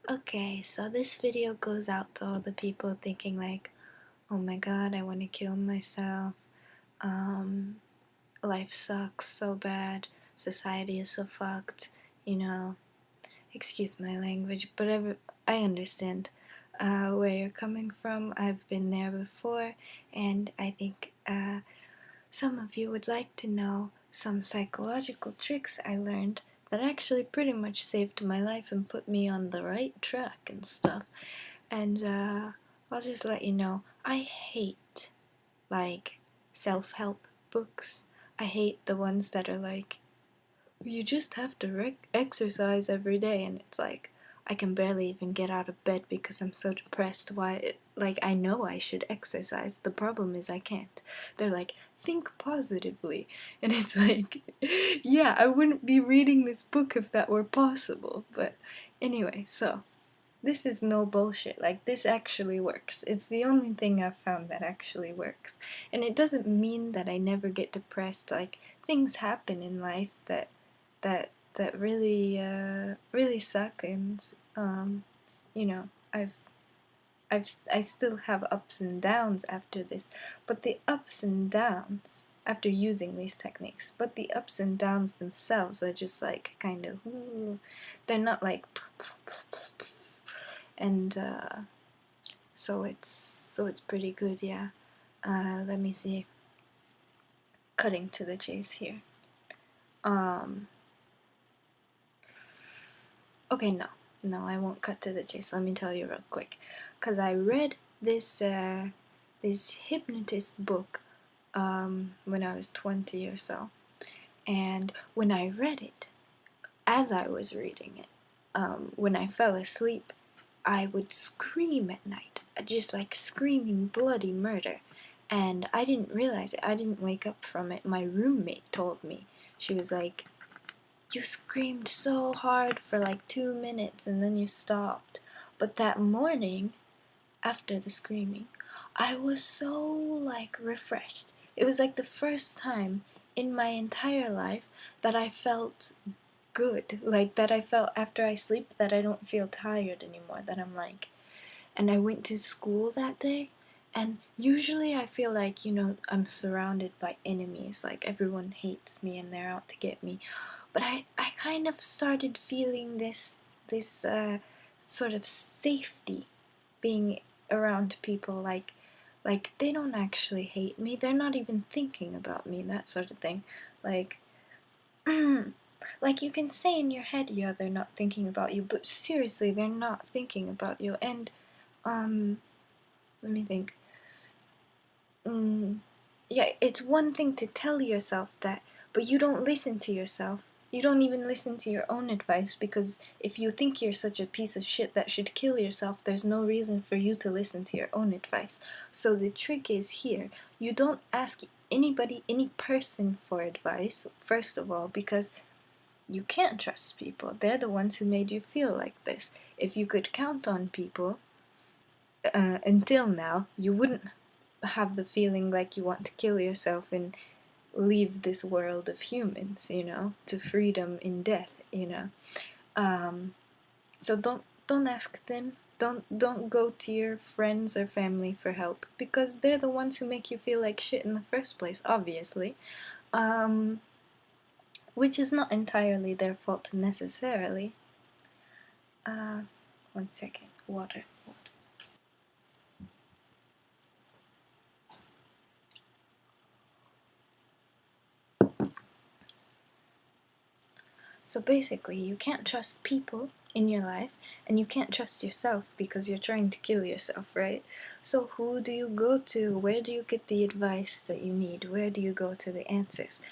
Okay, so this video goes out to all the people thinking like, oh my god, I want to kill myself. Um, Life sucks so bad. Society is so fucked. You know, excuse my language, but I understand where you're coming from. I've been there before, and I think some of you would like to know some psychological tricks I learned that actually pretty much saved my life and put me on the right track and stuff. And I'll just let you know, I hate like self-help books. I hate the ones that are like, you just have to exercise every day, and it's like, I can barely even get out of bed because I'm so depressed. Like, I know I should exercise. The problem is I can't. They're like, think positively. And it's like, yeah, I wouldn't be reading this book if that were possible. But anyway, so this is no bullshit. Like, this actually works. It's the only thing I've found that actually works. And it doesn't mean that I never get depressed. Like, things happen in life that really suck, and you know, I still have ups and downs after this, but the ups and downs after using these techniques, but the ups and downs themselves are just like kind of, they're not like, and so it's pretty good, yeah. Let me see. Cutting to the chase here. Okay, no, I won't cut to the chase. Let me tell you real quick, cause I read this hypnotist book when I was 20 or so, and when I read it, as I was reading it, when I fell asleep, I would scream at night, just like screaming bloody murder, and I didn't realize it. I didn't wake up from it. My roommate told me. She was like, you screamed so hard for like 2 minutes and then you stopped. But that morning, after the screaming, I was so like refreshed. It was like the first time in my entire life that I felt good. Like that I felt after I sleep that I don't feel tired anymore. That I'm like, and I went to school that day. And usually I feel like, I'm surrounded by enemies. Like everyone hates me and they're out to get me. But I kind of started feeling this sort of safety being around people, like they don't actually hate me, they're not even thinking about me, that sort of thing. Like like you can say in your head, yeah, they're not thinking about you, but seriously, they're not thinking about you. And let me think. Yeah, it's one thing to tell yourself that, but you don't listen to yourself. You don't even listen to your own advice, because if you think you're such a piece of shit that should kill yourself, there's no reason for you to listen to your own advice. So the trick is here. You don't ask anybody, any person for advice, first of all, because you can't trust people. They're the ones who made you feel like this. If you could count on people, until now, you wouldn't have the feeling like you want to kill yourself and leave this world of humans, to freedom in death, So don't ask them. Don't go to your friends or family for help, because they're the ones who make you feel like shit in the first place, obviously. Which is not entirely their fault necessarily. 1 second. Water. So basically, you can't trust people in your life, and you can't trust yourself because you're trying to kill yourself, right? So who do you go to? Where do you get the advice that you need? Where do you go to the answers?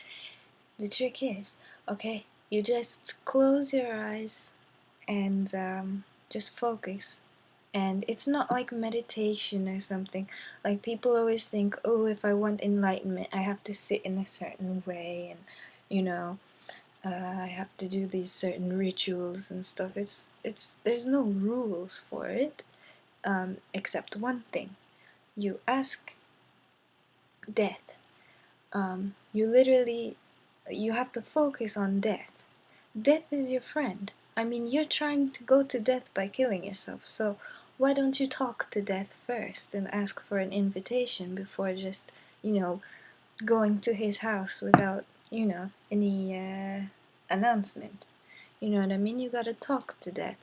The trick is, okay, you just close your eyes and just focus. And it's not like meditation or something. Like, people always think, oh, if I want enlightenment, I have to sit in a certain way, and I have to do these certain rituals and stuff. There's no rules for it, except one thing. You ask death. You have to focus on death. Death is your friend. I mean, you're trying to go to death by killing yourself, so why don't you talk to death first and ask for an invitation before just, going to his house without, any announcement? You know what I mean? You gotta talk to death.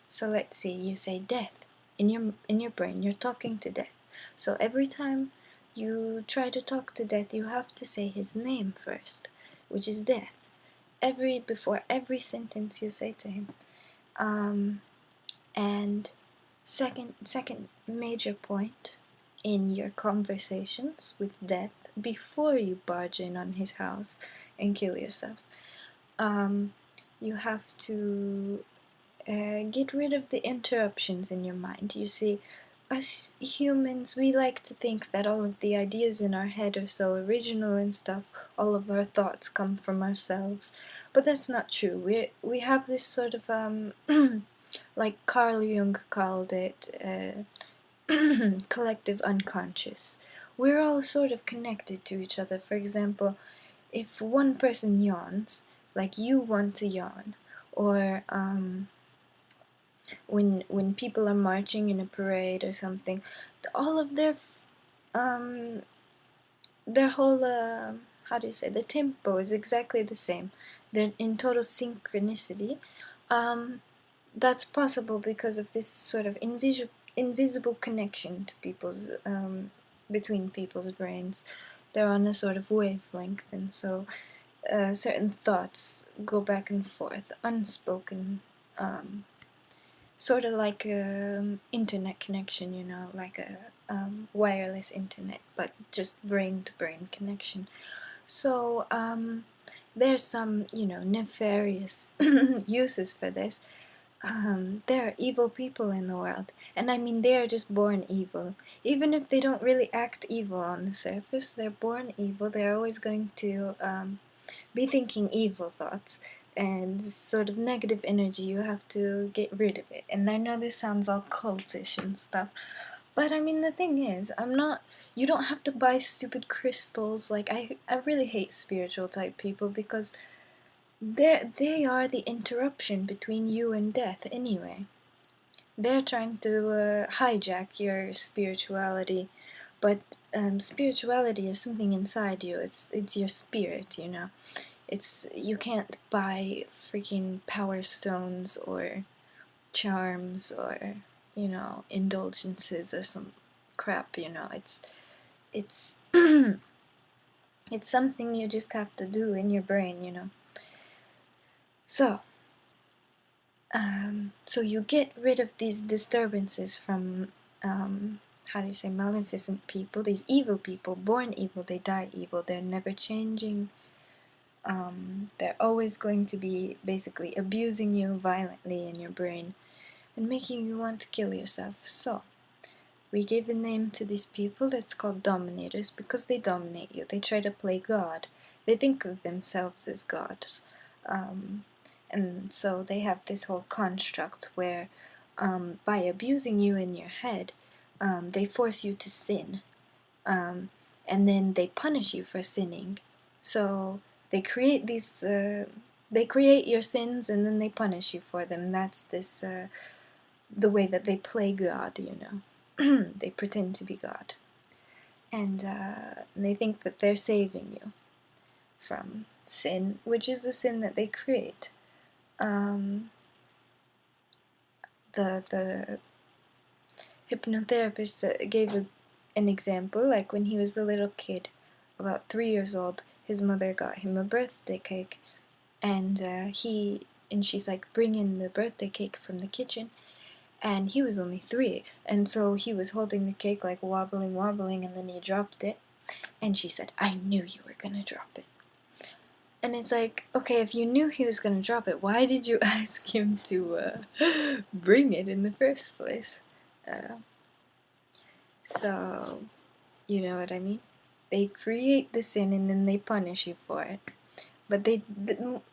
So let's see, you say death. In your brain, you're talking to death. So every time you try to talk to death, you have to say his name first, which is death. Before every sentence you say to him. And second major point in your conversations with death before you barge in on his house and kill yourself, you have to get rid of the interruptions in your mind. You see, us humans, we like to think that all of the ideas in our head are so original and stuff, all of our thoughts come from ourselves, but that's not true. We have this sort of, like Carl Jung called it, collective unconscious. We're all sort of connected to each other. For example, if one person yawns, like you want to yawn, or when people are marching in a parade or something, all of their whole how do you say, the tempo is exactly the same. They're in total synchronicity. That's possible because of this sort of invisible connection to people's between people's brains. They're on a sort of wavelength, and so certain thoughts go back and forth, unspoken, sort of like an internet connection, like a wireless internet, but just brain-to-brain connection. So there's some, nefarious uses for this. There are evil people in the world, and I mean, they are just born evil. Even if they don't really act evil on the surface, they're born evil. They're always going to be thinking evil thoughts, and sort of negative energy. You have to get rid of it. And I know this sounds all cultish and stuff, but I mean, the thing is, you don't have to buy stupid crystals. Like, I really hate spiritual type people, because they are the interruption between you and death anyway. They're trying to hijack your spirituality, but spirituality is something inside you. It's your spirit, you can't buy freaking power stones or charms or, indulgences or some crap, it's it's something you just have to do in your brain. So you get rid of these disturbances from how do you say, maleficent people, these evil people, born evil, they die evil, they're never changing. They're always going to be basically abusing you violently in your brain and making you want to kill yourself. So we gave a name to these people. It's called dominators, because they dominate you. They try to play God. They think of themselves as gods. And so they have this whole construct where by abusing you in your head, they force you to sin. And then they punish you for sinning. So they create these, they create your sins and then they punish you for them. That's this, the way that they play God, They pretend to be God. And they think that they're saving you from sin, which is the sin that they create. The hypnotherapist gave an example, like when he was a little kid, about 3 years old, his mother got him a birthday cake, and she's like, bring in the birthday cake from the kitchen, and he was only 3, and so he was holding the cake like wobbling, and then he dropped it, and she said, I knew you were gonna drop it. And it's like, okay, if you knew he was gonna drop it, why did you ask him to bring it in the first place? So, you know what I mean? They create the sin and then they punish you for it. But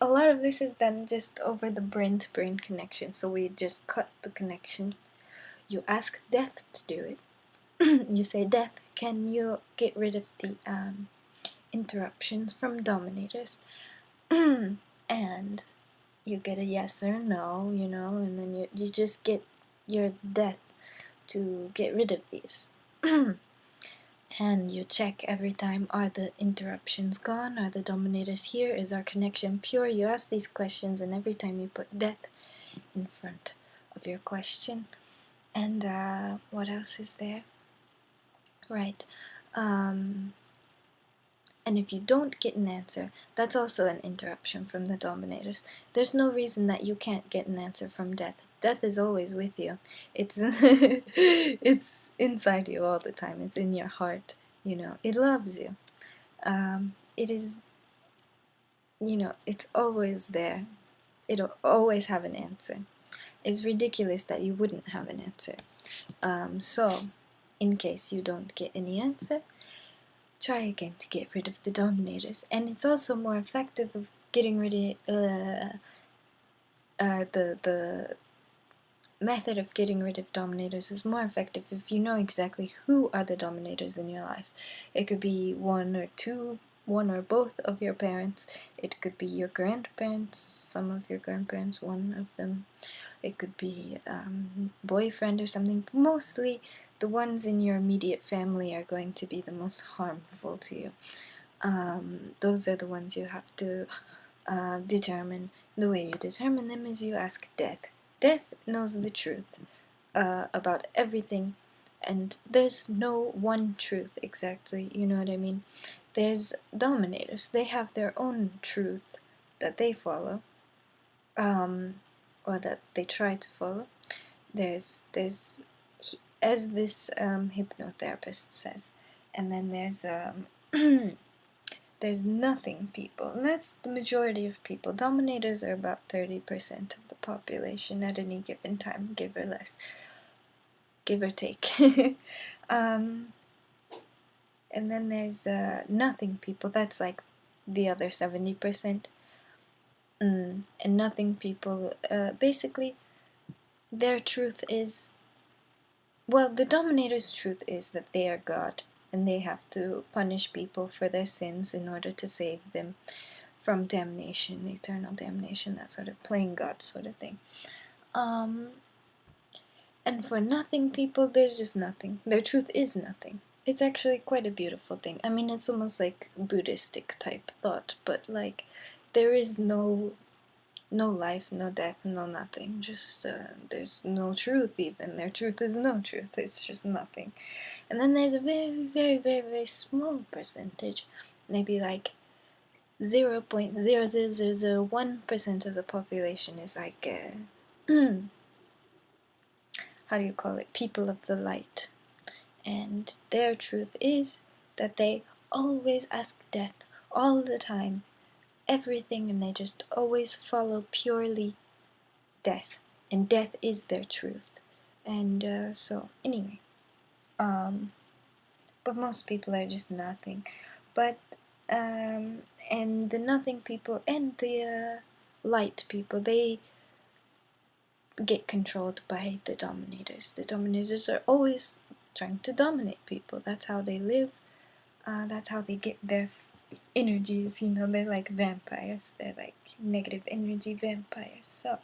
a lot of this is done just over the brain-to-brain connection, so we just cut the connection. You ask Death to do it. You say, Death, can you get rid of the interruptions from dominators? and you get a yes or no, you know, and then you just get your death to get rid of these. And you check every time, are the interruptions gone, are the dominators here, is our connection pure? You ask these questions, and every time you put death in front of your question. And what else is there? Right. And if you don't get an answer, that's also an interruption from the dominators. There's no reason that you can't get an answer from death. Death is always with you. It's it's inside you all the time. It's in your heart. You know, it loves you. It is, you know, it's always there. It'll always have an answer. It's ridiculous that you wouldn't have an answer. So, in case you don't get any answer, try again to get rid of the dominators. And it's also more effective of getting rid of the method of getting rid of dominators is more effective if you know exactly who are the dominators in your life. It could be one or two, one or both of your parents. It could be your grandparents, some of your grandparents, one of them. It could be boyfriend or something. Mostly the ones in your immediate family are going to be the most harmful to you. Those are the ones you have to determine. The way you determine them is you ask death. Death knows the truth about everything, and there's no one truth exactly, you know what I mean? There's dominators. They have their own truth that they follow, or that they try to follow. There's as this hypnotherapist says, and then there's there's nothing people, and that's the majority of people. Dominators are about 30% of the population at any given time, give or less, give or take. And then there's nothing people, that's like the other 70%. And nothing people, basically, their truth is, well, the dominator's truth is that they are God, and they have to punish people for their sins in order to save them from damnation, eternal damnation, that sort of playing God sort of thing. And for nothing people, there's just nothing. Their truth is nothing. It's actually quite a beautiful thing. I mean, it's almost like Buddhistic type thought, but like, there is no life, no death, no nothing. Just, there's no truth even. Their truth is no truth. It's just nothing. And then there's a very, very, very, very small percentage, maybe like 0.00001% of the population is like, how do you call it? People of the light. And their truth is that they always ask death all the time, everything, and they just always follow purely death, and death is their truth. And so anyway, but most people are just nothing. But and the nothing people and the light people, they get controlled by the dominators. The dominators are always trying to dominate people. That's how they live. That's how they get their energies, you know. They're like vampires. They're like negative energy vampires. So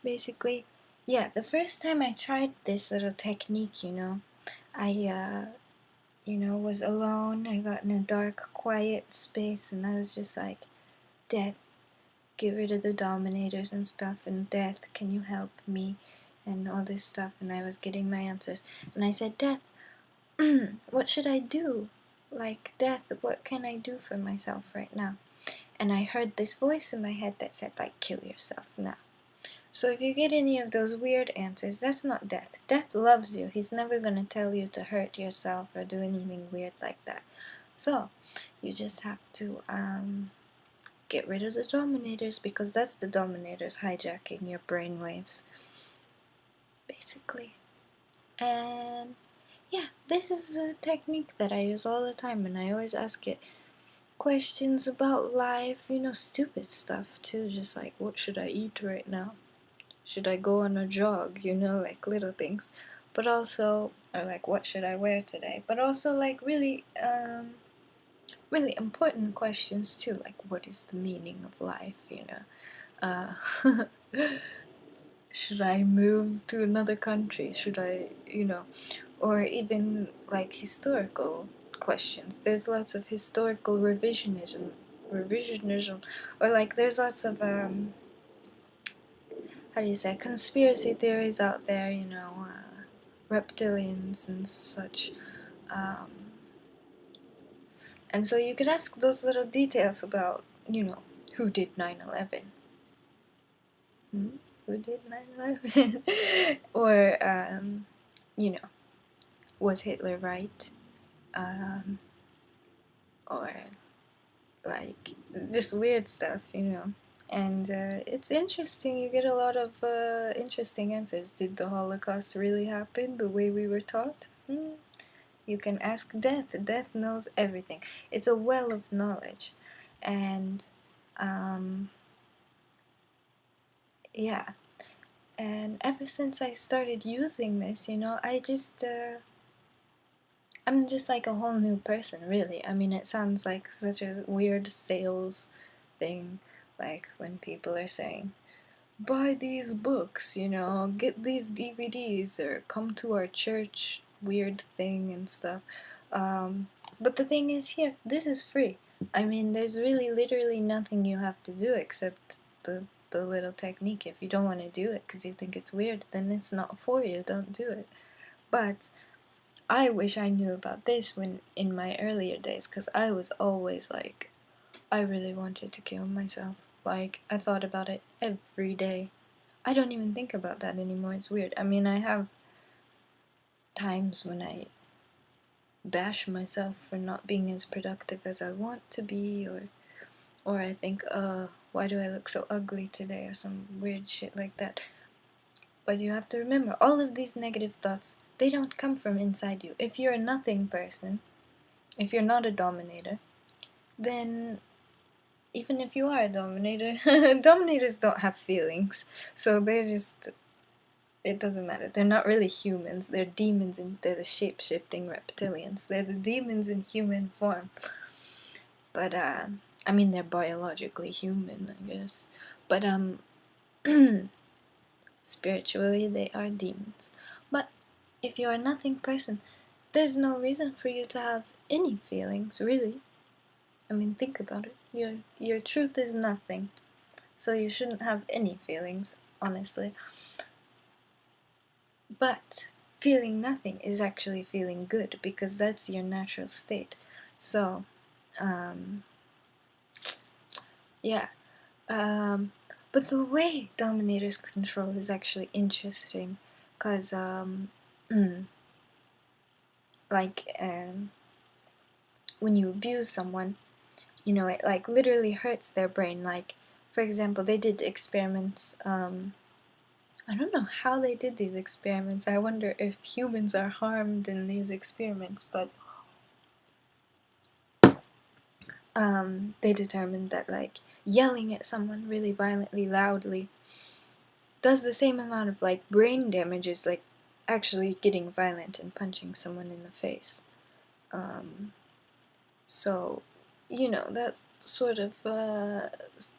basically, yeah, the first time I tried this little technique, you know, I was alone. I got in a dark, quiet space, and I was just like, death, get rid of the dominators and stuff, and death, can you help me, and all this stuff. And I was getting my answers, and I said, death, what should I do? Like, death, what can I do for myself right now? And I heard this voice in my head that said, like, kill yourself now. So if you get any of those weird answers, that's not death. Death loves you. He's never gonna tell you to hurt yourself or do anything weird like that. So you just have to get rid of the dominators, because that's the dominators hijacking your brainwaves, basically. And yeah, this is a technique that I use all the time, and I always ask it questions about life, you know, stupid stuff too, just like, what should I eat right now? Should I go on a jog, you know, like little things. But also, or like, what should I wear today? But also, like, really, really important questions too, like what is the meaning of life, should I move to another country, should I, or even like historical questions. There's lots of historical revisionism, or like there's lots of how do you say, conspiracy theories out there, reptilians and such. Um, and so you could ask those little details about, who did 9/11? Hmm? Who did 9/11? Or, was Hitler right? Or, like, just weird stuff, And it's interesting, you get a lot of interesting answers. Did the Holocaust really happen the way we were taught? You can ask Death. Death knows everything. It's a well of knowledge. And, yeah. And ever since I started using this, I'm just like a whole new person, really. I mean, it sounds like such a weird sales thing, like when people are saying, buy these books, get these DVDs, or come to our church weird thing and stuff. But the thing is, here, this is free. I mean, there's really literally nothing you have to do except the little technique. If you don't want to do it because you think it's weird, then it's not for you. Don't do it. But I wish I knew about this when in my earlier days, because I was always like, I really wanted to kill myself. Like, I thought about it every day. I don't even think about that anymore. It's weird. I mean, I have times when I bash myself for not being as productive as I want to be, or I think, why do I look so ugly today, or some weird shit like that. But you have to remember, all of these negative thoughts, they don't come from inside you. If you're a nothing person, if you're not a dominator, then even if you are a dominator, dominators don't have feelings, so they're just, it doesn't matter. They're not really humans. They're demons, and they're the shape-shifting reptilians. They're the demons in human form. But, I mean, they're biologically human, I guess. But, spiritually, they are demons. But if you're a nothing person, there's no reason for you to have any feelings, really. I mean, think about it. Your truth is nothing. So you shouldn't have any feelings, honestly. But feeling nothing is actually feeling good, because that's your natural state. So, yeah. But the way dominators control is actually interesting, because, when you abuse someone, it like literally hurts their brain. Like, for example, they did experiments, I don't know how they did these experiments. I wonder if humans are harmed in these experiments, but they determined that, like, yelling at someone really violently, loudly, does the same amount of, like, brain damage as, like, actually getting violent and punching someone in the face. So, that sort of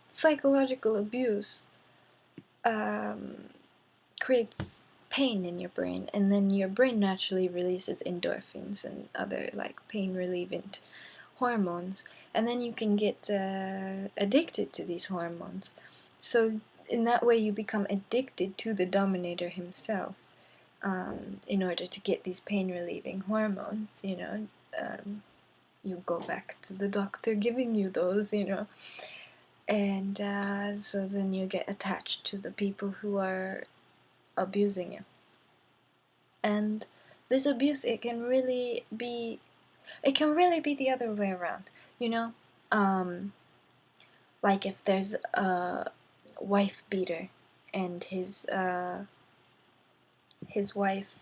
psychological abuse creates pain in your brain, and then your brain naturally releases endorphins and other, like, pain relievant hormones, and then you can get addicted to these hormones. So in that way you become addicted to the dominator himself, in order to get these pain relieving hormones. You go back to the doctor giving you those, and so then you get attached to the people who are abusing you. And this abuse, it can really be the other way around, like if there's a wife beater and his wife,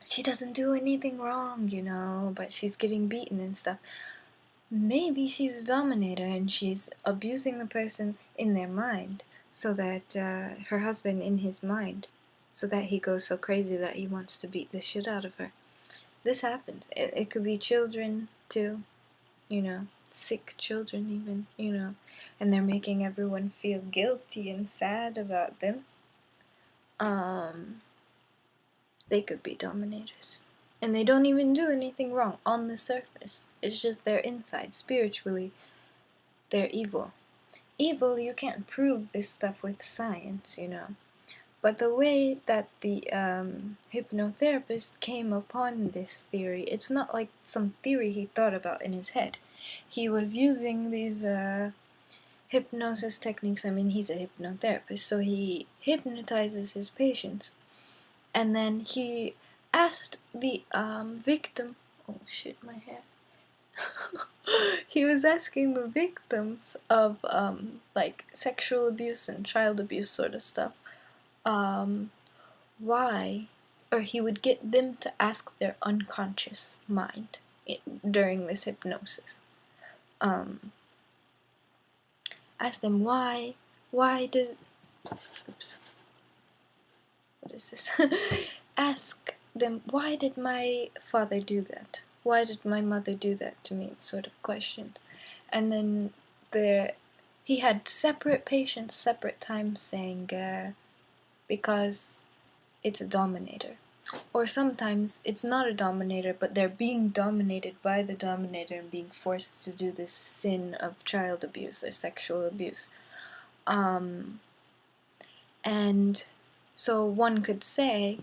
she doesn't do anything wrong, but she's getting beaten and stuff. Maybe she's a dominator and she's abusing the person in their mind, so that her husband in his mind, so that he goes so crazy that he wants to beat the shit out of her. this happens. It could be children too, you know, sick children even, you know, and they're making everyone feel guilty and sad about them. They could be dominators. And they don't even do anything wrong on the surface. It's just their inside. Spiritually, they're evil. Evil, you can't prove this stuff with science, you know. But the way that the hypnotherapist came upon this theory, it's not like some theory he thought about in his head. He was using these hypnosis techniques. I mean, he's a hypnotherapist, so he hypnotizes his patients. And then he asked the victim, oh shit, my hair. He was asking the victims of like sexual abuse and child abuse sort of stuff, why, or he would get them to ask their unconscious mind during this hypnosis. Ask them why does, oops, what is this? Ask them, why did my father do that? Why did my mother do that to me? Sort of questions. And then he had separate patients, separate times saying, because it's a dominator. Or sometimes it's not a dominator, but they're being dominated by the dominator and being forced to do this sin of child abuse or sexual abuse. And so one could say,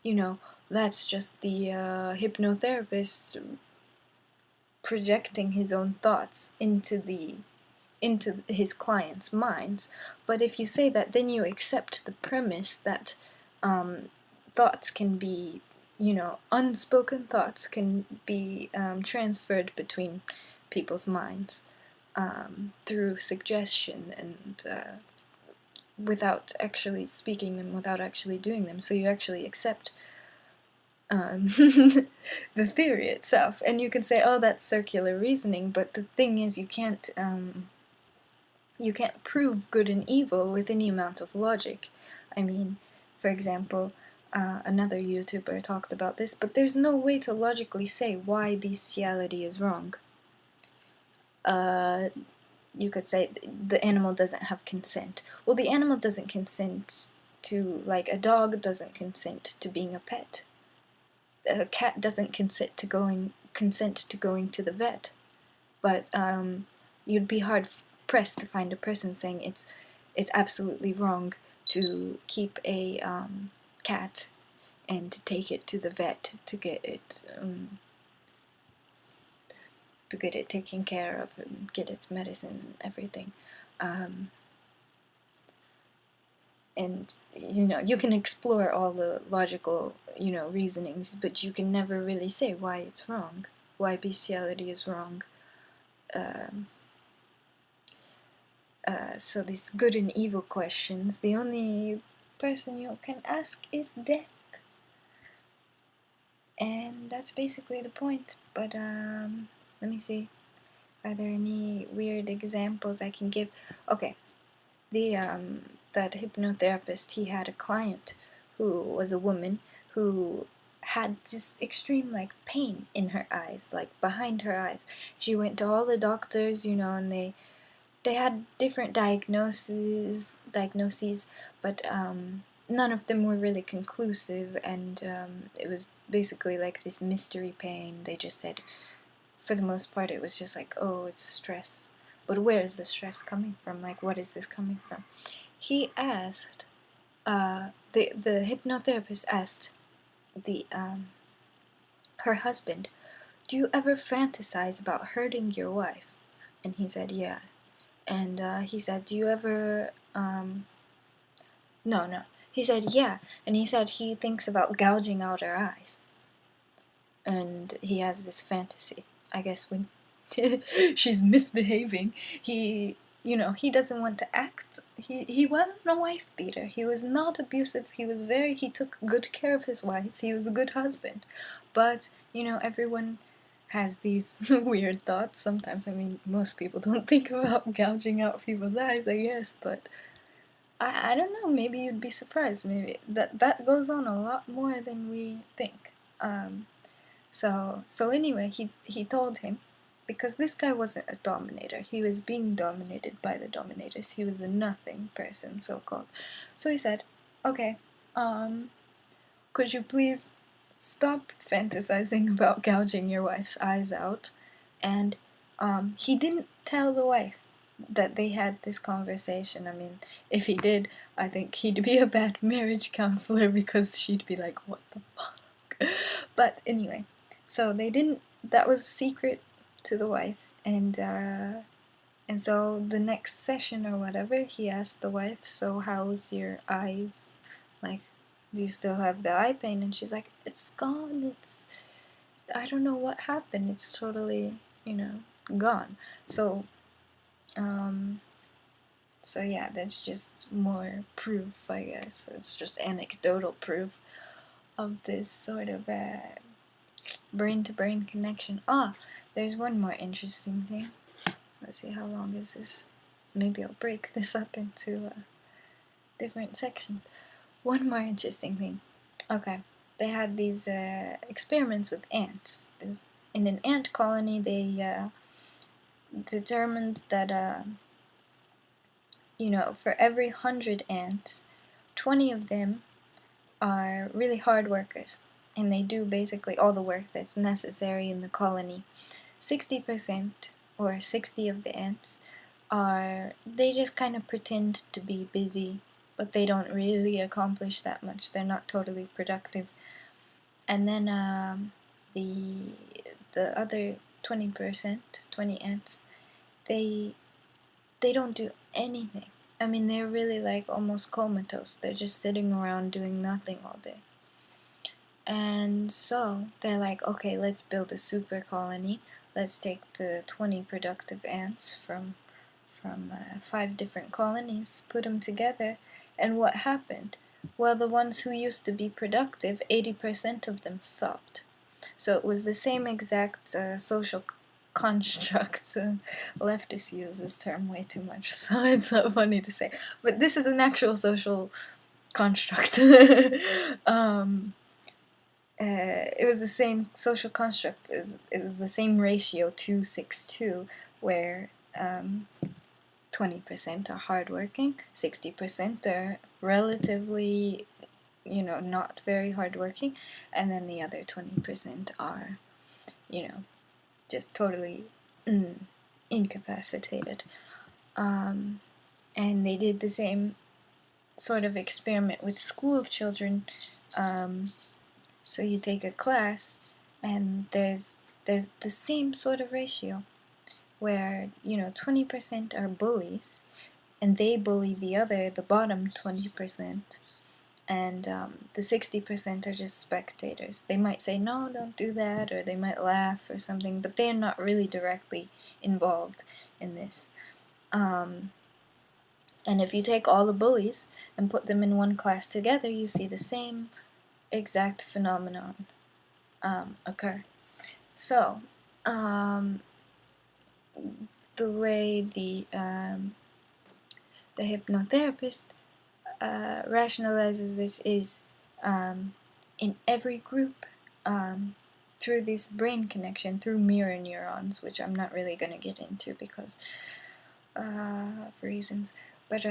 you know, that's just the hypnotherapist projecting his own thoughts into his clients' minds. But if you say that, then you accept the premise that thoughts can be, you know, unspoken thoughts can be transferred between people's minds through suggestion and without actually speaking them, without actually doing them. So you actually accept the theory itself, and you can say, oh, that's circular reasoning, but the thing is, you can't prove good and evil with any amount of logic. I mean, for example, another YouTuber talked about this, but there's no way to logically say why bestiality is wrong. You could say the animal doesn't have consent. Well, the animal doesn't consent to, like, a dog doesn't consent to being a pet. A cat doesn't consent to going to the vet. But you'd be hard pressed to find a person saying it's absolutely wrong to keep a cat and to take it to the vet to get it taken care of and get its medicine and everything. And, you know, you can explore all the logical, you know, reasonings, but you can never really say why it's wrong, why bestiality is wrong. So these good and evil questions, the only person you can ask is death. And that's basically the point. But let me see. Are there any weird examples I can give? Okay. That hypnotherapist, he had a client who was a woman who had this extreme, like, pain in her eyes, like behind her eyes. She went to all the doctors, you know, and they had different diagnoses, but none of them were really conclusive, and it was basically like this mystery pain. They just said, for the most part, it was just like, oh, it's stress. But where is the stress coming from? Like, what is this coming from? He asked, the hypnotherapist asked her husband, do you ever fantasize about hurting your wife? And he said, yeah. And he said, do you ever, no. He said, yeah. And he said he thinks about gouging out her eyes. And he has this fantasy. I guess when she's misbehaving, he doesn't want to act. He wasn't a wife beater. He was not abusive. He took good care of his wife. He was a good husband. But, you know, everyone has these weird thoughts sometimes. I mean, most people don't think about gouging out people's eyes, I guess, but I don't know, maybe you'd be surprised. Maybe that goes on a lot more than we think. So anyway, he told him, because this guy wasn't a dominator, he was being dominated by the dominators. He was a nothing person, so-called. So he said, okay, could you please stop fantasizing about gouging your wife's eyes out? And he didn't tell the wife that they had this conversation. I mean, if he did, I think he'd be a bad marriage counselor, because she'd be like, what the fuck? But anyway, so they didn't, that was secret to the wife. And so the next session or whatever, he asked the wife, so how's your eyes? Like, do you still have the eye pain? And she's like, it's gone, I don't know what happened, it's totally, gone. So yeah, that's just more proof, I guess. It's just anecdotal proof of this sort of brain-to-brain connection. There's one more interesting thing. Let's see, how long is this? Maybe I'll break this up into different sections. One more interesting thing. Okay, they had these experiments with ants. In an ant colony, they determined that for every 100 ants, 20 of them are really hard workers, and they do basically all the work that's necessary in the colony. 60% or 60 of the ants they just kind of pretend to be busy, but they don't really accomplish that much. They're not totally productive. And then the other 20%, 20 ants, they don't do anything. I mean, they're really like almost comatose. They're just sitting around doing nothing all day. And so they're like, okay, let's build a super colony. Let's take the 20 productive ants from 5 different colonies, put them together, and what happened? Well, the ones who used to be productive, 80% of them stopped. So it was the same exact social construct. Leftists use this term way too much, so it's not funny to say. But this is an actual social construct. It was the same social construct. It was the same ratio, 2:6:2, where 20% are hardworking, 60% are relatively, not very hardworking, and then the other 20% are, just totally incapacitated. And they did the same sort of experiment with school children. So you take a class, and there's the same sort of ratio, where 20% are bullies, and they bully the bottom 20%, and the 60% are just spectators. They might say, no, don't do that, or they might laugh or something, but they're not really directly involved in this. And if you take all the bullies and put them in one class together, you see the same exact phenomenon occur. So, the way the hypnotherapist rationalizes this is in every group, through this brain connection, through mirror neurons, which I'm not really going to get into because of reasons, but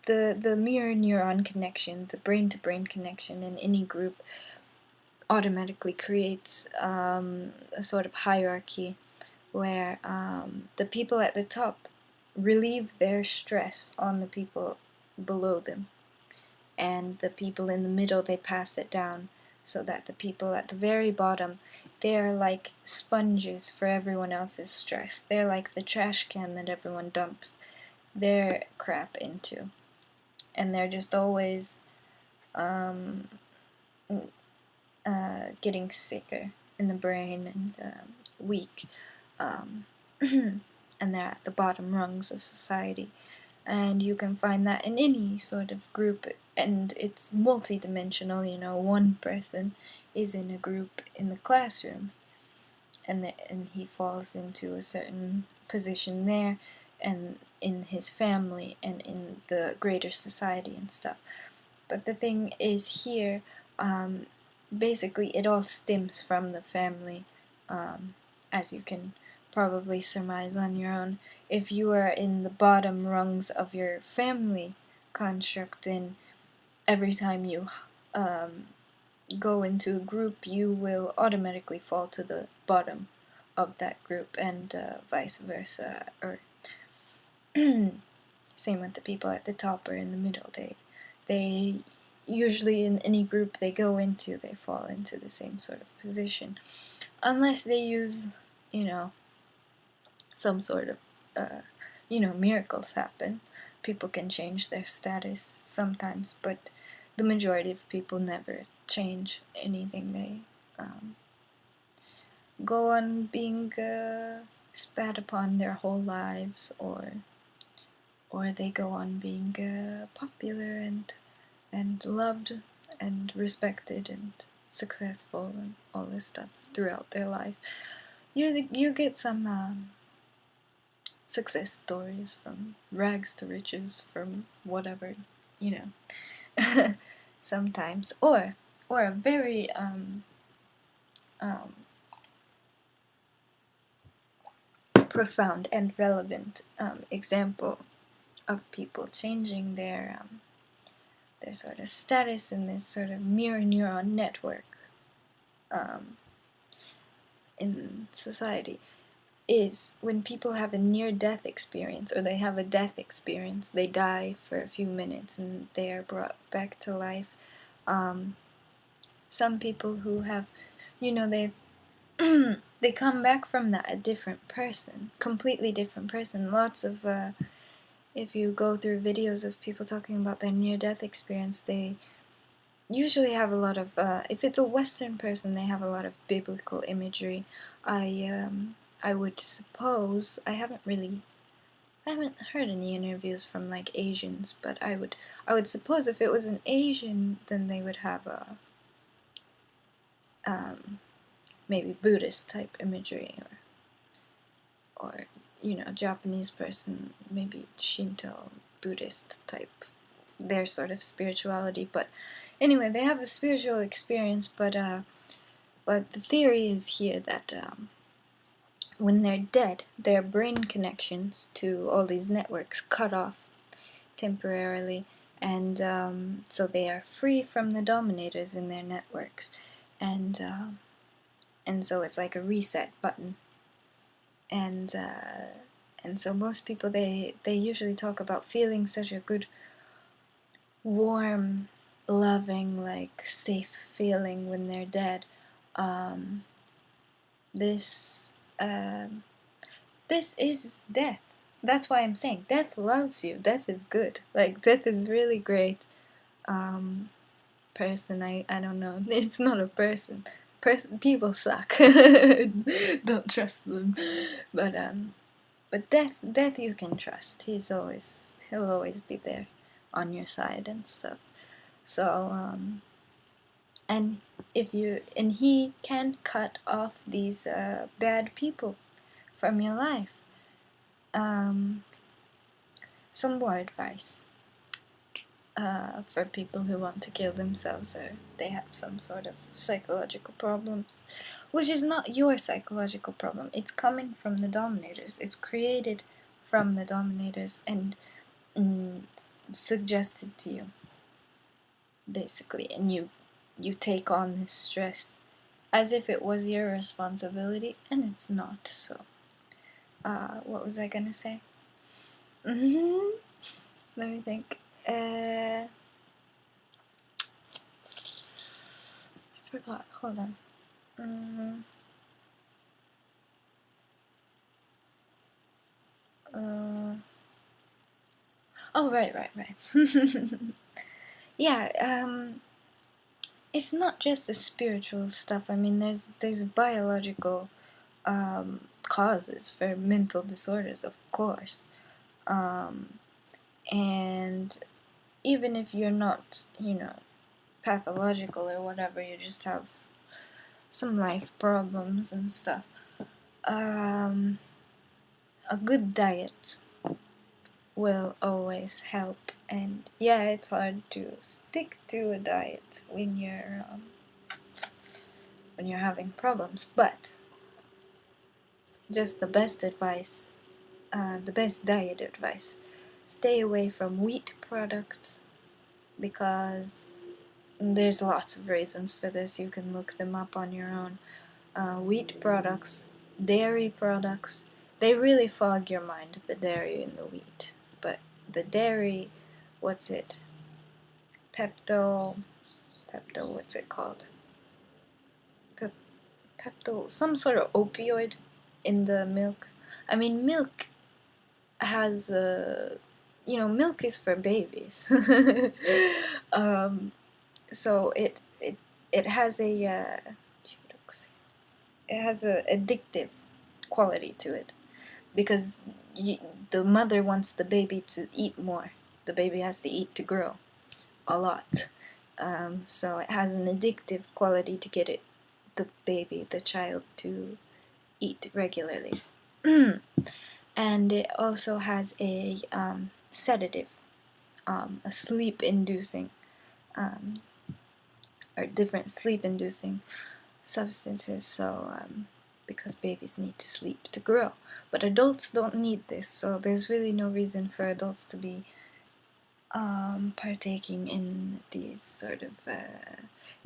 the mirror neuron connection, the brain-to-brain connection in any group automatically creates a sort of hierarchy where the people at the top relieve their stress on the people below them, and the people in the middle, they pass it down, so that the people at the very bottom, they're like sponges for everyone else's stress. They're like the trash can that everyone dumps their crap into, and they're just always getting sicker in the brain and weak, and they're at the bottom rungs of society. And you can find that in any sort of group, and it's multi-dimensional. One person is in a group in the classroom, and he falls into a certain position there, and in his family, and in the greater society and stuff. But the thing is here, basically it all stems from the family, as you can probably surmise on your own. If you are in the bottom rungs of your family construct, then every time you go into a group, you will automatically fall to the bottom of that group, and vice versa, or same with the people at the top or in the middle. They usually, in any group they go into, they fall into the same sort of position, unless they use, some sort of, miracles happen. People can change their status sometimes, but the majority of people never change anything. They go on being spat upon their whole lives, or they go on being popular and loved and respected and successful and all this stuff throughout their life. You get some success stories from rags to riches, from whatever, sometimes, or a very profound and relevant example of people changing their sort of status in this sort of mirror neuron network in society is when people have a near-death experience, or they have a death experience. They die for a few minutes and they are brought back to life. Some people who have, they they come back from that a different person, completely different person. Lots of, if you go through videos of people talking about their near-death experience, they usually have a lot of, if it's a Western person, they have a lot of biblical imagery. I would suppose, I haven't heard any interviews from like Asians, but I would suppose if it was an Asian, then they would have a maybe Buddhist type imagery, or Japanese person, maybe Shinto, Buddhist type, their sort of spirituality. But anyway, they have a spiritual experience, but the theory is here that when they're dead, their brain connections to all these networks cut off temporarily, and so they are free from the dominators in their networks, and so it's like a reset button, and so most people, they usually talk about feeling such a good, warm, loving, like safe feeling when they're dead. This is death. That's why I'm saying death loves you. Death is good. Like, death is really great. Person, I don't know. It's not a person. People suck. Don't trust them. But death you can trust. He'll always be there on your side and stuff. So and he can cut off these bad people from your life. Some more advice for people who want to kill themselves, or they have some sort of psychological problems, which is not your psychological problem. It's coming from the dominators. It's created from the dominators and suggested to you, basically, and you take on this stress as if it was your responsibility, and it's not. So what was I gonna say? Let me think. I forgot. Hold on. Oh, right. Yeah, it's not just the spiritual stuff. I mean, there's biological causes for mental disorders, of course. And even if you're not, pathological or whatever, you just have some life problems and stuff. A good diet will always help. And yeah, it's hard to stick to a diet when you're having problems, but just the best advice, the best diet advice: stay away from wheat products, because there's lots of reasons for this. You can look them up on your own. Wheat products, dairy products, they really fog your mind, the dairy and the wheat. But the dairy, what's it? Pepto, what's it called? Pepto, some sort of opioid in the milk. I mean, milk has milk is for babies. So it has a addictive quality to it, because the mother wants the baby to eat more. The baby has to eat to grow a lot. So it has an addictive quality to get the child, to eat regularly. And it also has a sedative, a sleep-inducing, or different sleep-inducing substances. So because babies need to sleep to grow, but adults don't need this. So there's really no reason for adults to be partaking in these sort of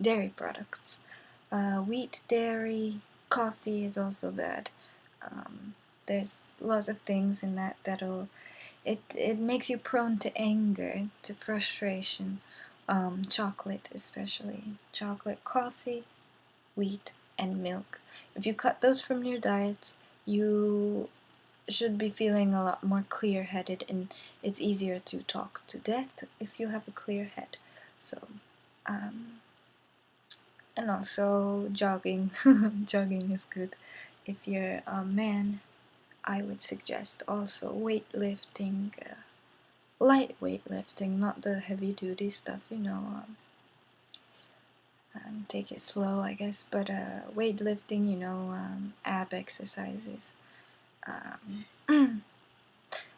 dairy products. Wheat, dairy, coffee is also bad. There's lots of things in that'll it makes you prone to anger, to frustration. Chocolate, especially chocolate, coffee, wheat, and milk. If you cut those from your diet, you should be feeling a lot more clear-headed, and it's easier to talk to death if you have a clear head. So, and also jogging. Jogging is good. If you're a man, I would suggest also weightlifting, light weightlifting, not the heavy-duty stuff, take it slow, I guess, but weightlifting, ab exercises.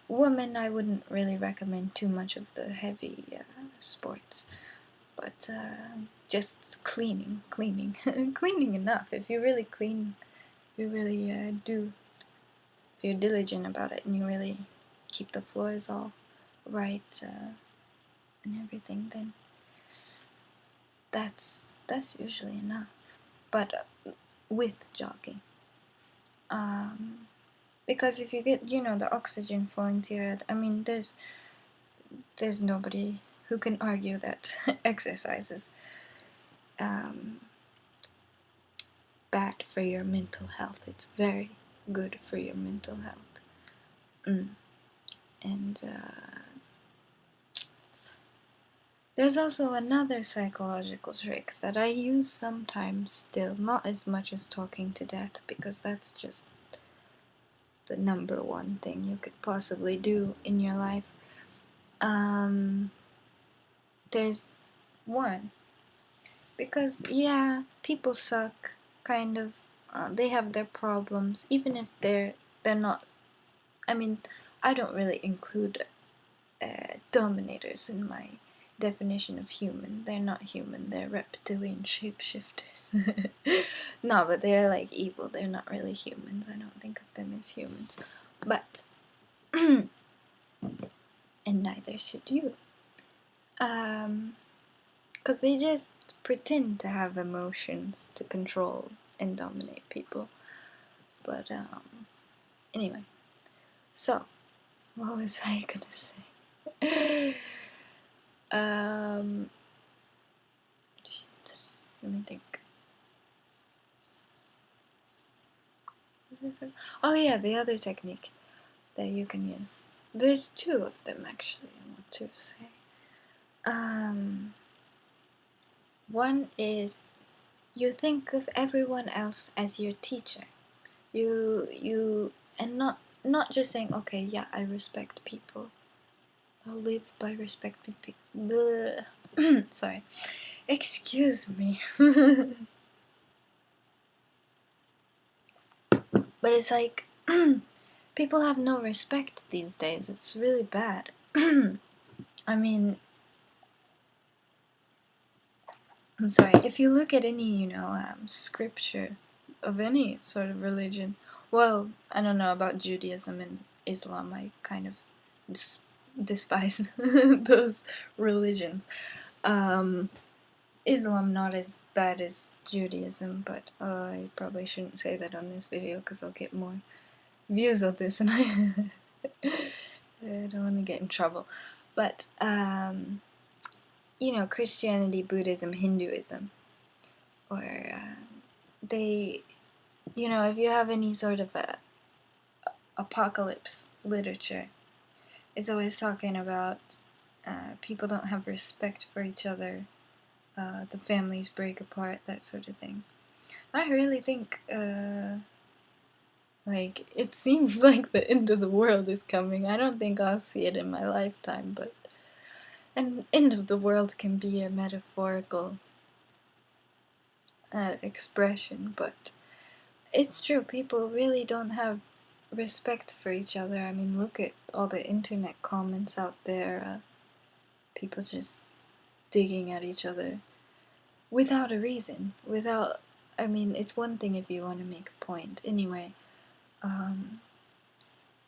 Women, I wouldn't really recommend too much of the heavy sports, but just cleaning cleaning enough. If you really clean, you really do, if you're diligent about it and you really keep the floors all right and everything, then that's usually enough. But with jogging, because if you get the oxygen flowing to your head, I mean, there's nobody who can argue that exercise is bad for your mental health. It's very good for your mental health. And there's also another psychological trick that I use sometimes still, not as much as talking to death, because that's just the number one thing you could possibly do in your life. There's one, because yeah, people suck, kind of. They have their problems, even if they're not. I mean, I don't really include dominators in my definition of human. They're not human. They're reptilian shapeshifters. No, but they're like evil. They're not really humans. I don't think of them as humans. But and neither should you. Because they just pretend to have emotions to control and dominate people. But anyway, so what was I gonna say? Shit. Let me think. Oh yeah, the other technique that you can use. There's two of them actually, I want to say. One is you think of everyone else as your teacher. You and not just saying, okay, yeah, I respect people. I'll live by respecting people. Sorry. Excuse me. But it's like people have no respect these days. It's really bad. I mean, I'm sorry, if you look at any, scripture of any sort of religion, well, I don't know about Judaism and Islam, I kind of despise those religions. Islam not as bad as Judaism, but I probably shouldn't say that on this video because I'll get more views of this and I don't want to get in trouble. But, Christianity, Buddhism, Hinduism, or they, if you have any sort of apocalypse literature, it's always talking about people don't have respect for each other, the families break apart, that sort of thing. I really think, it seems like the end of the world is coming. I don't think I'll see it in my lifetime, but an end of the world can be a metaphorical expression, but it's true, people really don't have respect for each other. I mean, look at all the internet comments out there, people just digging at each other without a reason, it's one thing if you want to make a point, anyway,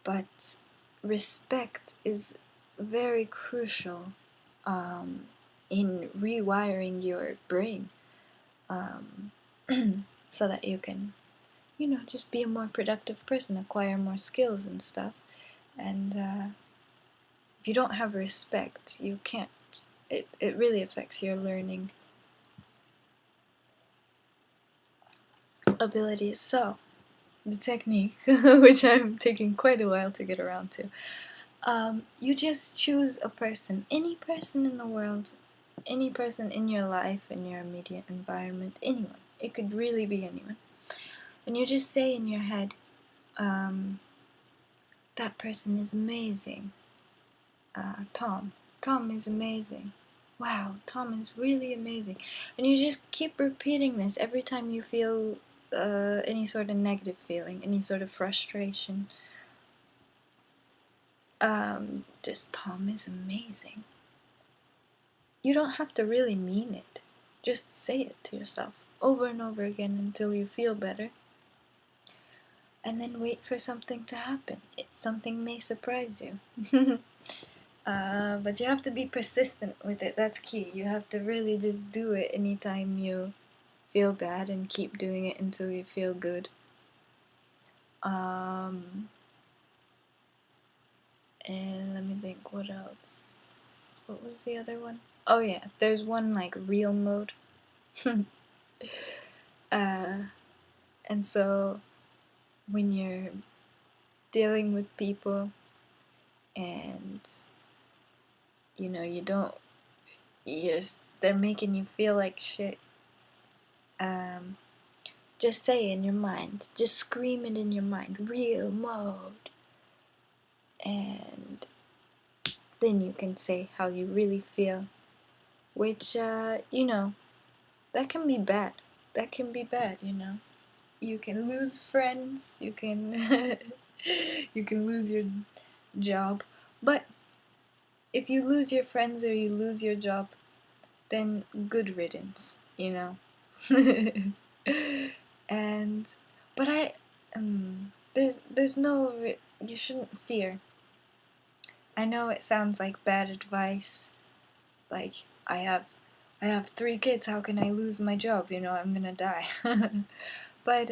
but respect is very crucial in rewiring your brain, so that you can, just be a more productive person, acquire more skills and stuff. And if you don't have respect, you can't, it really affects your learning abilities. So, the technique, which I'm taking quite a while to get around to, you just choose a person, any person in the world, any person in your life, in your immediate environment, anyone. It could really be anyone. And you just say in your head, that person is amazing. Tom is amazing. Wow, Tom is really amazing. And you just keep repeating this every time you feel any sort of negative feeling, any sort of frustration. Just Tom is amazing. You don't have to really mean it. Just say it to yourself over and over again until you feel better. And then wait for something to happen. Something may surprise you. But you have to be persistent with it. That's key. You have to really just do it anytime you feel bad and keep doing it until you feel good. And let me think, what else? What was the other one? Oh yeah, there's one like real mode. And so when you're dealing with people and they're making you feel like shit, just say in your mind, just scream it in your mind, real mode, and then you can say how you really feel, which that can be bad. You can lose friends, you can you can lose your job, but if you lose your friends or you lose your job, then good riddance, but there's no, you shouldn't fear. I know it sounds like bad advice, like I have 3 kids, how can I lose my job, I'm gonna die. But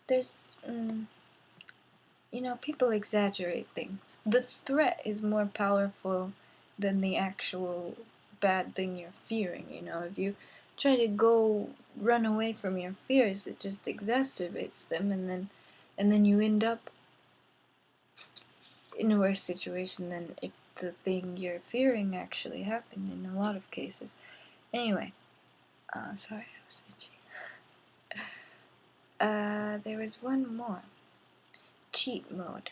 there's people exaggerate things. The threat is more powerful than the actual bad thing you're fearing. If you try to go run away from your fears, it just exacerbates them, and then you end up in a worse situation than if the thing you're fearing actually happened in a lot of cases. Anyway, sorry, I was itchy. There was one more. Cheat mode.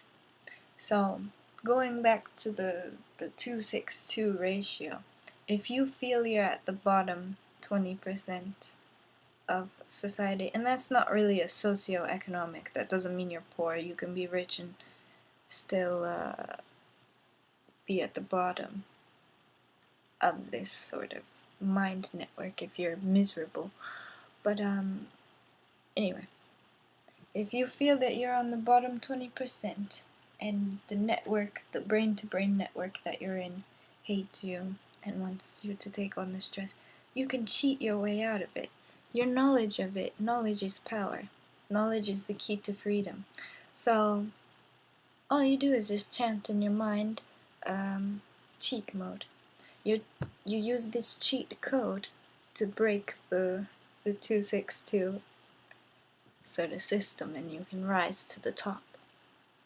So, going back to the 2:6:2 ratio, if you feel you're at the bottom 20%, of society, and that's not really a socio-economic. That doesn't mean you're poor. You can be rich and still be at the bottom of this sort of mind network if you're miserable. But anyway, if you feel that you're on the bottom 20% and the network, the brain-to-brain network that you're in, hates you and wants you to take on the stress, you can cheat your way out of it. Your knowledge of it, knowledge is power. Knowledge is the key to freedom. So all you do is just chant in your mind, cheat mode. You use this cheat code to break the 262 sort of system, and you can rise to the top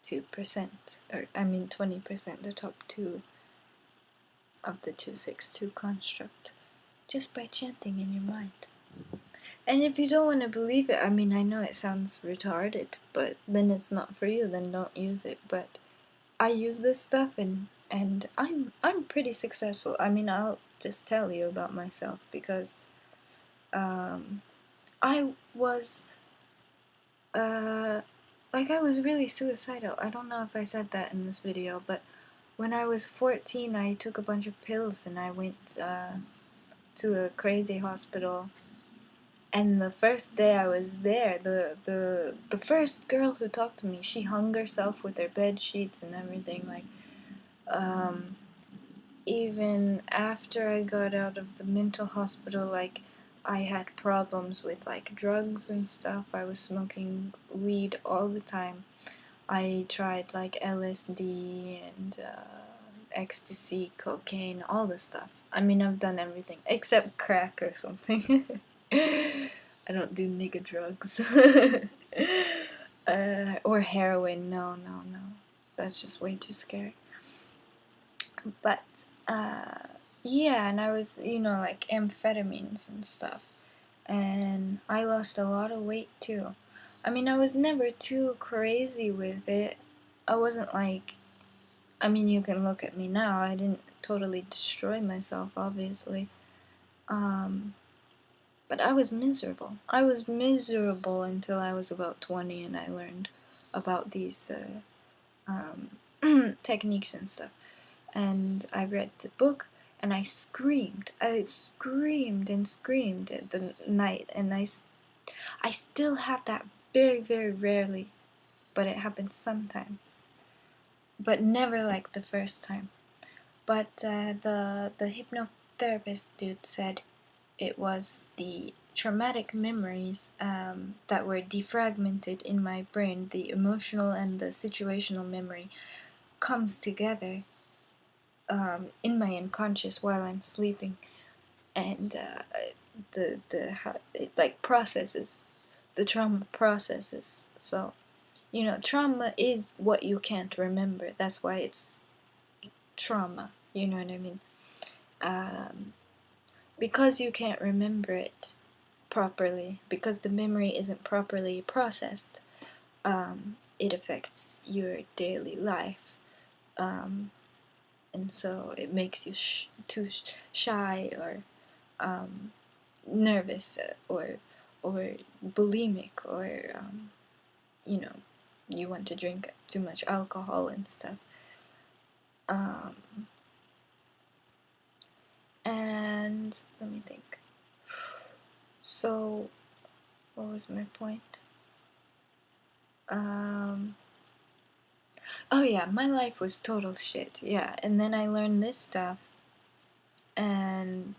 2%, or I mean 20%, the top 2 of the 262 construct, just by chanting in your mind. And if you don't want to believe it, I mean, I know it sounds retarded, but then it's not for you, then don't use it. But I use this stuff, and I'm pretty successful. I mean, I'll just tell you about myself, because I was I was really suicidal. I don't know if I said that in this video, but when I was 14, I took a bunch of pills and I went to a crazy hospital. And the first day I was there, the first girl who talked to me, she hung herself with her bed sheets and everything. Like, even after I got out of the mental hospital, like, I had problems with like drugs and stuff. I was smoking weed all the time. I tried like LSD and ecstasy, cocaine, all this stuff. I mean, I've done everything except crack or something. I don't do nigga drugs. Or heroin. No. That's just way too scary. But yeah, and I was, like amphetamines and stuff. And I lost a lot of weight too. I mean, I was never too crazy with it. I wasn't like, I mean, you can look at me now. I didn't totally destroy myself, obviously. But I was miserable. I was miserable until I was about 20 and I learned about these techniques and stuff. And I read the book and I screamed. I screamed and screamed at the night, and I still have that very, very rarely, but it happens sometimes. But never like the first time. But the hypnotherapist dude said it was the traumatic memories that were defragmented in my brain. The emotional and the situational memory comes together in my unconscious while I'm sleeping, and it like processes, the trauma processes. So, trauma is what you can't remember. That's why it's trauma. You know what I mean? Because you can't remember it properly, because the memory isn't properly processed, it affects your daily life. And so it makes you too shy, or nervous, or bulimic, or you want to drink too much alcohol and stuff. And let me think. So, what was my point? Oh yeah, my life was total shit. Yeah, and then I learned this stuff, and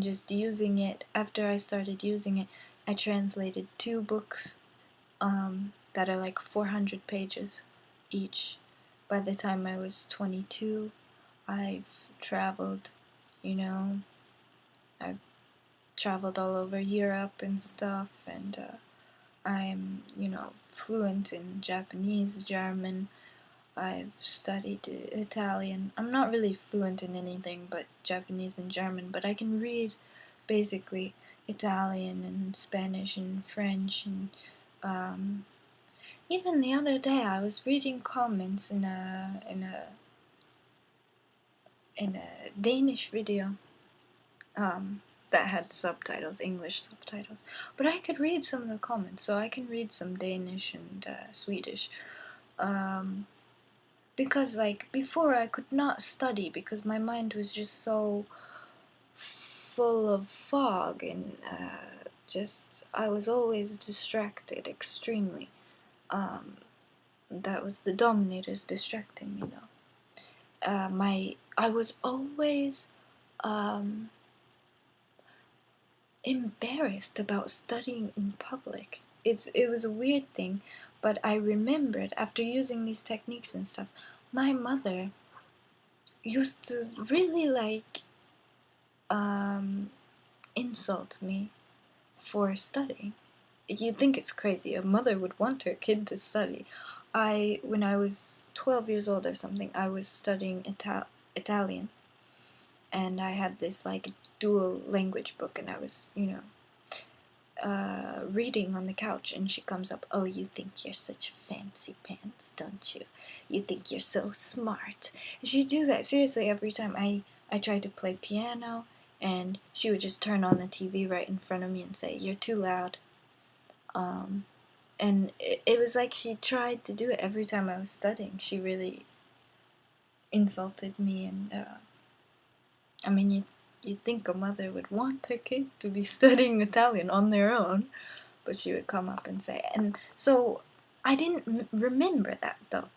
just using it. After I started using it, I translated 2 books that are like 400 pages each. By the time I was 22, I've traveled, I've traveled all over Europe and stuff, and I'm, fluent in Japanese, German. I've studied Italian. I'm not really fluent in anything but Japanese and German, but I can read basically Italian and Spanish and French, and even the other day I was reading comments in a Danish video that had subtitles, English subtitles. But I could read some of the comments, so I can read some Danish and Swedish. Because like before I could not study because my mind was just so full of fog, and just I was always distracted extremely. That was the dominators distracting me though. I was always embarrassed about studying in public. It was a weird thing, but I remembered after using these techniques and stuff, my mother used to really like insult me for studying. You'd think it's crazy. A mother would want her kid to study. When I was 12 years old or something, I was studying Italian, and I had this like dual language book, and I was, reading on the couch, and she comes up, "Oh, you think you're such fancy pants, don't you? You think you're so smart." And she'd do that seriously every time I tried to play piano, and she would just turn on the TV right in front of me and say, "You're too loud." And it was like she tried to do it every time I was studying. She really insulted me, and I mean, you'd think a mother would want her kid to be studying Italian on their own, but she would come up and say, and so I didn't remember that though.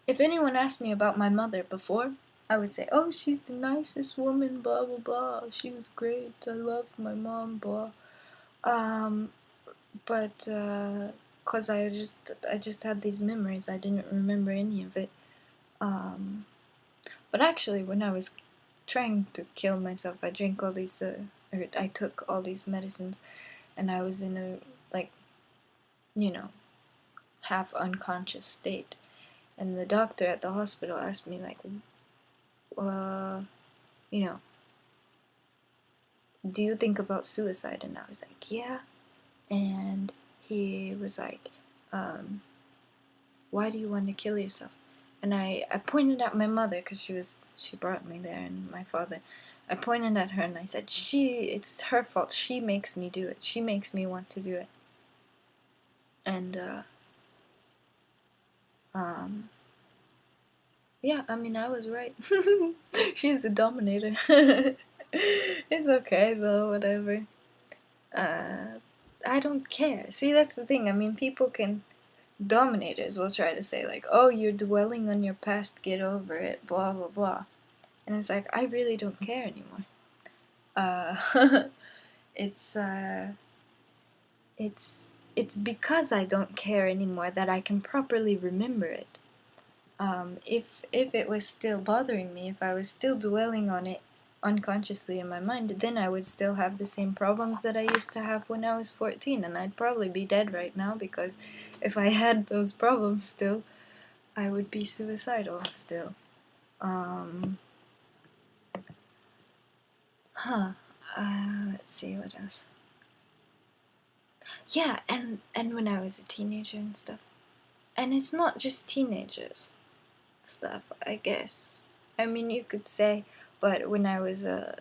If anyone asked me about my mother before, I would say, "Oh, she's the nicest woman, blah blah blah. She was great. I love my mom, blah." But cause I just had these memories, I didn't remember any of it. But actually, when I was trying to kill myself, I drank all these, or I took all these medicines, and I was in a like, half unconscious state. And the doctor at the hospital asked me like, "Do you think about suicide?" And I was like, "Yeah." And he was like, "Why do you want to kill yourself?" And I pointed at my mother, because she brought me there, and my father. I pointed at her and I said, it's her fault. She makes me do it. She makes me want to do it. And yeah, I mean, I was right. She's a dominator. It's okay though, whatever. I don't care. See, that's the thing. I mean, dominators will try to say like, "Oh, you're dwelling on your past, get over it, blah blah blah." And it's like, I really don't care anymore. It's because I don't care anymore that I can properly remember it. If it was still bothering me, if I was still dwelling on it unconsciously in my mind, then I would still have the same problems that I used to have when I was 14, and I'd probably be dead right now, because if I had those problems still, I would be suicidal still. Let's see, what else? Yeah, and when I was a teenager and stuff. And it's not just teenagers stuff, I guess. I mean, you could say, but when I was a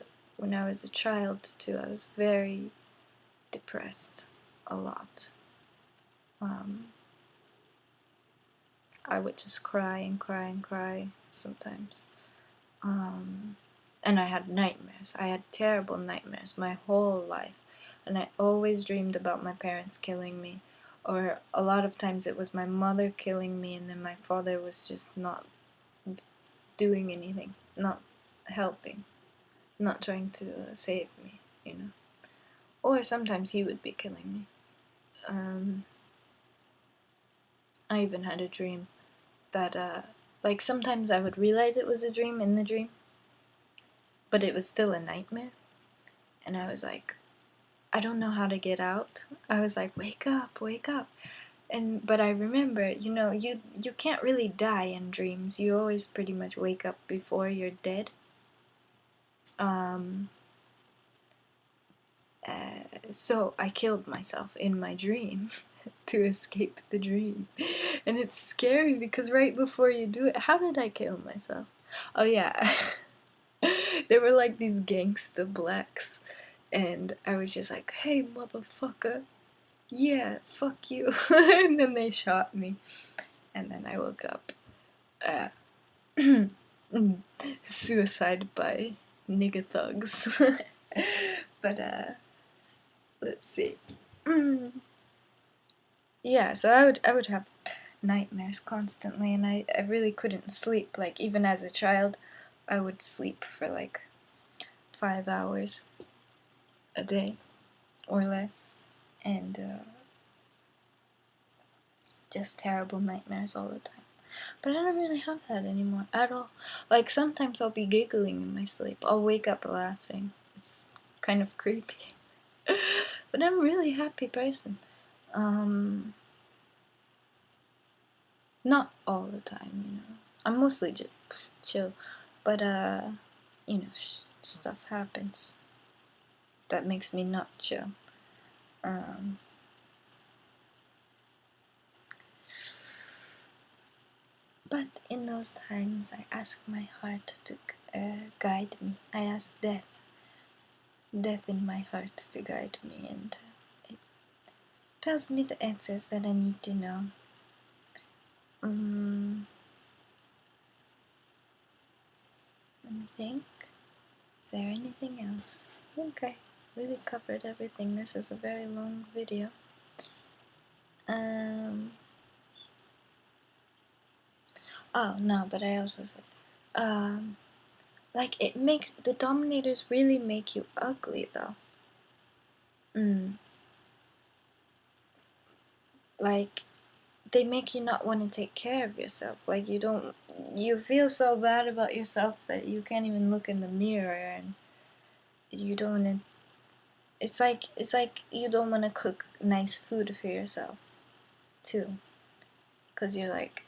child too, I was very depressed a lot. I would just cry and cry and cry sometimes. And I had nightmares. I had terrible nightmares my whole life. And I always dreamed about my parents killing me. Or a lot of times it was my mother killing me, and then my father was just not doing anything, not helping, not trying to save me, Or sometimes he would be killing me. I even had a dream that, like, sometimes I would realize it was a dream in the dream, but it was still a nightmare. And I was like, I don't know how to get out. I was like, wake up, wake up. But I remember, you can't really die in dreams. You always pretty much wake up before you're dead. So I killed myself in my dream to escape the dream. And it's scary because right before you do it, how did I kill myself? Oh yeah, there were like these gangsta blacks, and I was just like, hey motherfucker, yeah, fuck you. And then they shot me, and then I woke up. Suicide by nigga thugs. But let's see. Yeah, so I would have nightmares constantly, and I really couldn't sleep. Like, even as a child, I would sleep for like 5 hours a day or less, and just terrible nightmares all the time. But I don't really have that anymore at all. Like, sometimes I'll be giggling in my sleep. I'll wake up laughing. It's kind of creepy. But I'm a really happy person. Not all the time, you know. I'm mostly just chill. But, you know, stuff happens that makes me not chill. But in those times, I ask my heart to guide me. I ask death in my heart to guide me, and it tells me the answers that I need to know. Let me think. Is there anything else? I think I really covered everything. This is a very long video. Oh no, but I also said, like, it makes the dominators really make you ugly though. Like, they make you not want to take care of yourself. Like, you feel so bad about yourself that you can't even look in the mirror, and you don't want to. It's like you don't want to cook nice food for yourself, too, because you're like,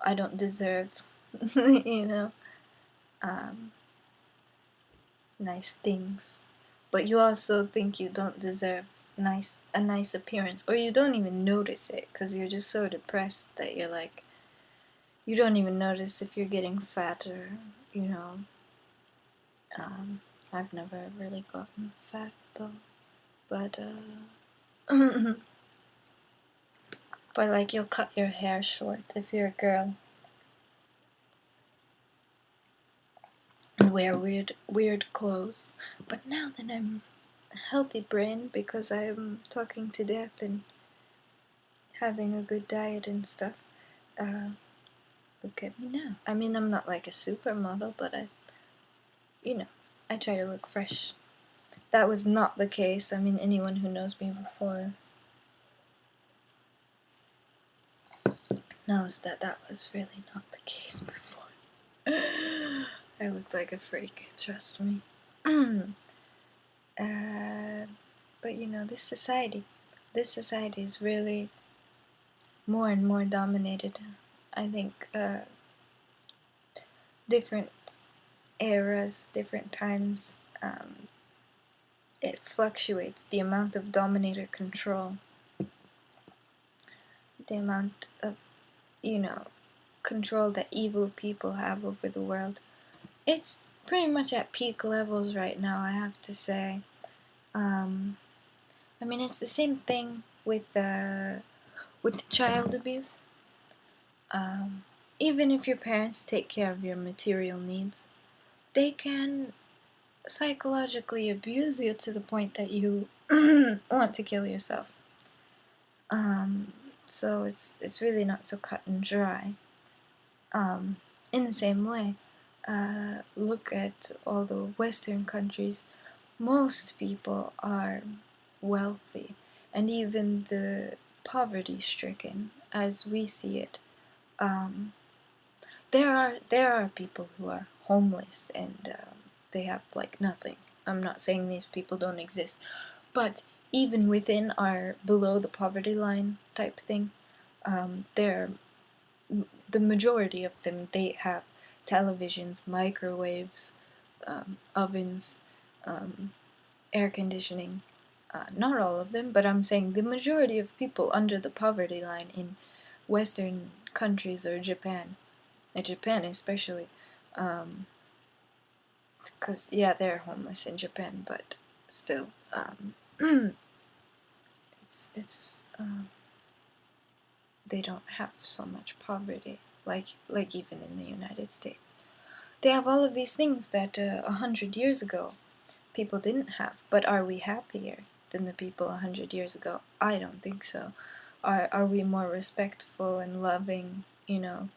I don't deserve, you know, nice things, but you also think you don't deserve a nice appearance, or you don't even notice it because you're just so depressed that you're like, you don't even notice if you're getting fatter, you know. I've never really gotten fat though, but but like, you'll cut your hair short if you're a girl and wear weird clothes. But now that I'm a healthy brain because I'm talking to death and having a good diet and stuff, look at me now. I mean, I'm not like a supermodel, but I try to look fresh. That was not the case. I mean, anyone who knows me before knows that that was really not the case before. I looked like a freak, trust me. But you know, this society is really more and more dominated. I think different eras, different times, it fluctuates, the amount of dominator control, the amount of, you know, control that evil people have over the world. It's pretty much at peak levels right now, I have to say. I mean, it's the same thing with child abuse. Even if your parents take care of your material needs, they can psychologically abuse you to the point that you want to kill yourself. So it's really not so cut and dry. In the same way, look at all the Western countries. Most people are wealthy, and even the poverty-stricken, as we see it. There are people who are homeless and they have like nothing. I'm not saying these people don't exist, but even within our below the poverty line type thing, the majority of them, they have televisions, microwaves, ovens, air conditioning. Not all of them, but I'm saying the majority of people under the poverty line in Western countries or Japan especially, because yeah, they're homeless in Japan, but still, it's they don't have so much poverty like even in the United States. They have all of these things that 100 years ago people didn't have. But are we happier than the people 100 years ago? I don't think so. Are we more respectful and loving? You know,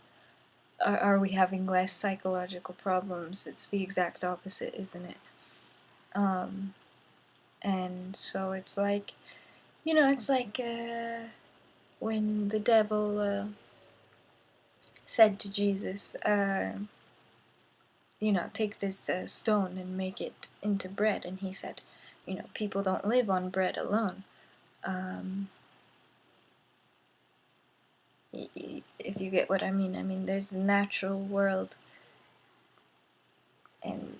are we having less psychological problems? It's the exact opposite, isn't it? And so it's like, you know, it's like when the devil said to Jesus, you know, take this stone and make it into bread. And he said, you know, people don't live on bread alone. If you get what I mean, there's a natural world, and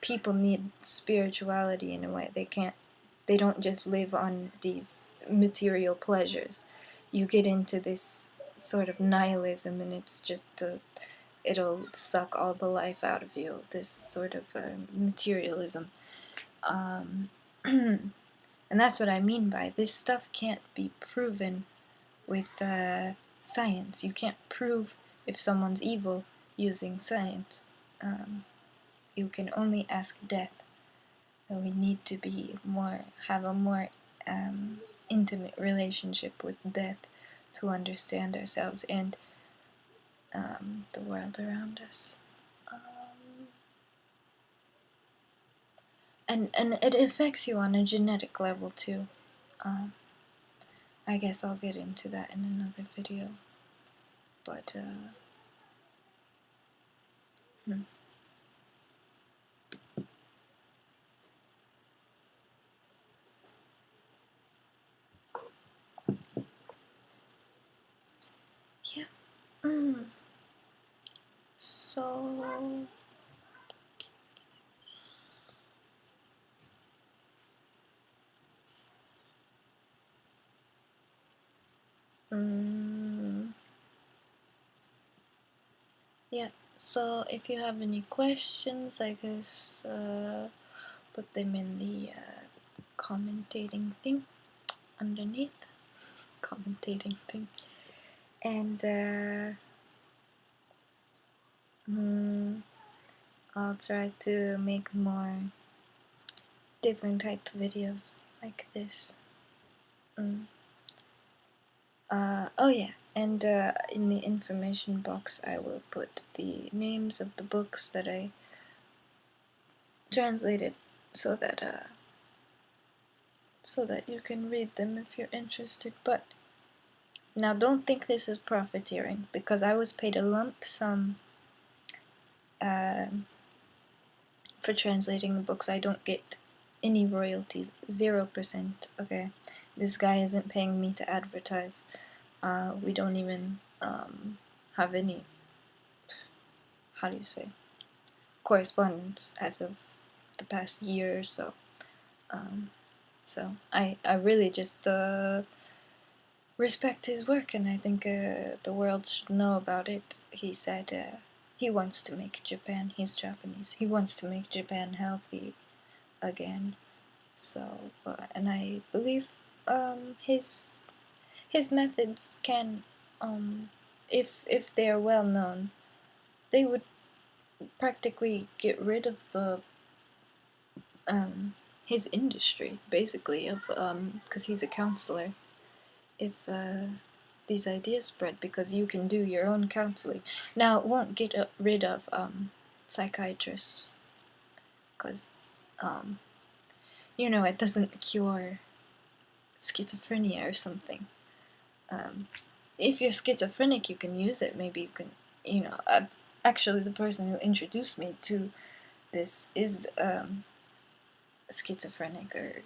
people need spirituality in a way. They don't just live on these material pleasures. You get into this sort of nihilism, and it's just it'll suck all the life out of you, this sort of materialism. And that's what I mean by this stuff can't be proven with science. You can't prove if someone's evil using science. You can only ask death. And we need to have a more intimate relationship with death to understand ourselves and the world around us. And it affects you on a genetic level too. I guess I'll get into that in another video. But yeah. So yeah, so if you have any questions, I guess put them in the commentating thing underneath. Commentating thing. And I'll try to make more different type of videos like this. Oh yeah, and in the information box I will put the names of the books that I translated so that you can read them if you're interested. But now don't think this is profiteering, because I was paid a lump sum for translating the books. I don't get any royalties, 0%, okay? This guy isn't paying me to advertise. We don't even have any, how do you say, correspondence as of the past year or so. So I really just respect his work, and I think the world should know about it. He said he wants to make Japan, he's Japanese, he wants to make Japan healthy again. So, and I believe his methods can, if they are well known, they would practically get rid of the his industry, basically, of because he's a counselor. If these ideas spread, because you can do your own counseling. Now, it won't get rid of psychiatrists, because you know, it doesn't cure schizophrenia or something. If you're schizophrenic, you can use it. Maybe you can, you know, actually the person who introduced me to this is schizophrenic, or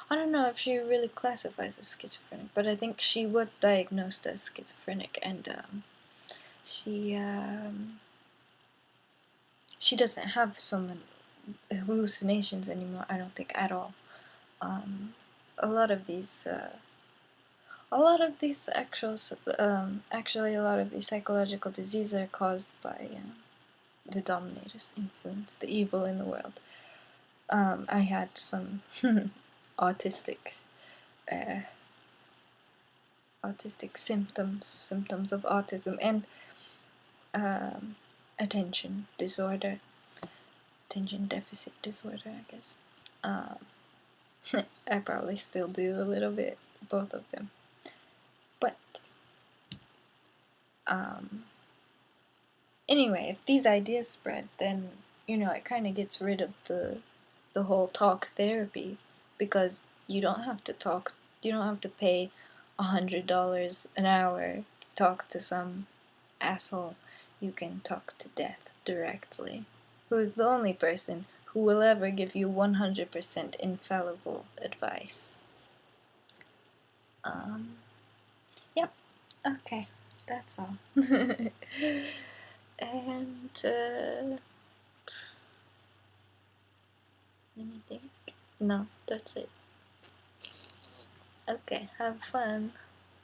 I don't know if she really classifies as schizophrenic, but I think she was diagnosed as schizophrenic, and she doesn't have so many hallucinations anymore, I don't think, at all. A lot of these actually a lot of these psychological diseases are caused by the dominators influence the evil in the world. I had some autistic symptoms of autism, and attention deficit disorder, I guess. I probably still do a little bit, both of them. But anyway, if these ideas spread, then it kind of gets rid of the whole talk therapy, because you don't have to talk. You don't have to pay $100 an hour to talk to some asshole. You can talk to death directly, who is the only person who will ever give you 100% infallible advice. Yep. Okay, that's all. And let me think. No, that's it. Okay, have fun.